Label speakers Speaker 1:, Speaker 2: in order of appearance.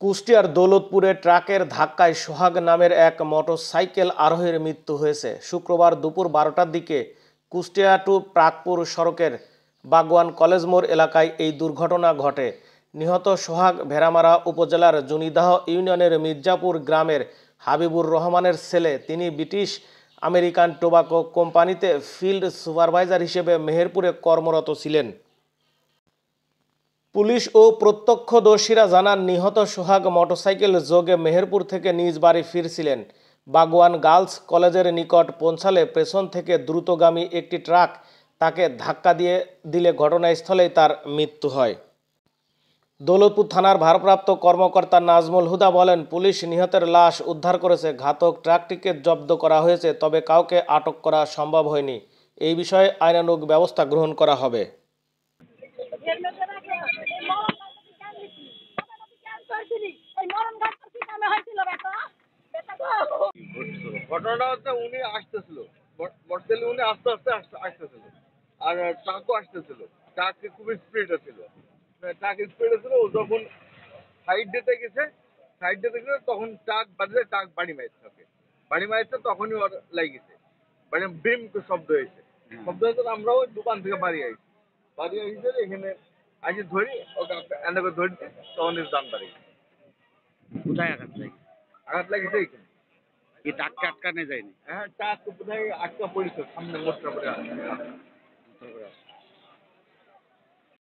Speaker 1: কুষ্টিয়ার দৌলতপুরে ট্রাকের ধাক্কায় সোহাগ নামের এক মোটরসাইকেল আরোহীর মৃত্যু হয়েছে। শুক্রবার দুপুর 12টার দিকে কুষ্টিয়া টু প্রাকপুর সড়কের বাগওয়ান কলেজ মোড় এলাকায় এই দুর্ঘটনা ঘটে। নিহত সোহাগ ভেড়ামারা উপজেলার জুনিদাহ ইউনিয়নের মির্জাপুর গ্রামের হাবিবুর রহমানের ছেলে। তিনি ব্রিটিশ আমেরিকান টোবাকো কোম্পানিতে ফিল্ড সুপারভাইজার হিসেবে মেহেরপুরে কর্মরত ছিলেন। পুলিশ ও প্রত্যক্ষদর্শীরা জানান, নিহত সোহাগ মোটরসাইকেল যোগে মেহেরপুর থেকে নিজ বাড়ি ফিরছিলেন। বাগওয়ান গার্লস কলেজের নিকট পৌঁছালে পেছন থেকে দ্রুতগামী একটি ট্রাক তাকে ধাক্কা দিলে ঘটনাস্থলেই তার মৃত্যু হয়। দৌলতপুর থানার ভারপ্রাপ্ত কর্মকর্তা নাজমুল হুদা বলেন, পুলিশ নিহতের লাশ উদ্ধার করেছে। ঘাতক ট্রাকটিকে জব্দ করা হয়েছে, তবে কাউকে আটক করা সম্ভব হয়নি। এই বিষয়ে আইনানুগ ব্যবস্থা গ্রহণ করা হবে।
Speaker 2: ঘটনাটা হচ্ছে উনি আসতেছিল, মোটরসাইকেলে উনি আস্তে আস্তে আসতেছিল, আর ট্রাকও আসতেছিল। ট্রাক খুব স্পিডে ছিল, ও যখন সাইড দিতে গেছে তখন ট্রাক বাড়ি মারছে, তখনই ওর লাগিয়েছে, মানে বিম শব্দ হয়েছে। আমরাও দোকান থেকে বাড়ি আইসে এখানে আসি ধরি ওকে, এনে করে ধরছি, তখন দান বাড়ি
Speaker 3: কোথায় আঘাত লাগে?
Speaker 2: আঘাত লাগিয়েছে এখানে।
Speaker 3: কি টাটকা আটকানো যায়নি?
Speaker 2: হ্যাঁ, ট্রাক বোধহয় আটকা পড়েছে, সামনে মোটর করে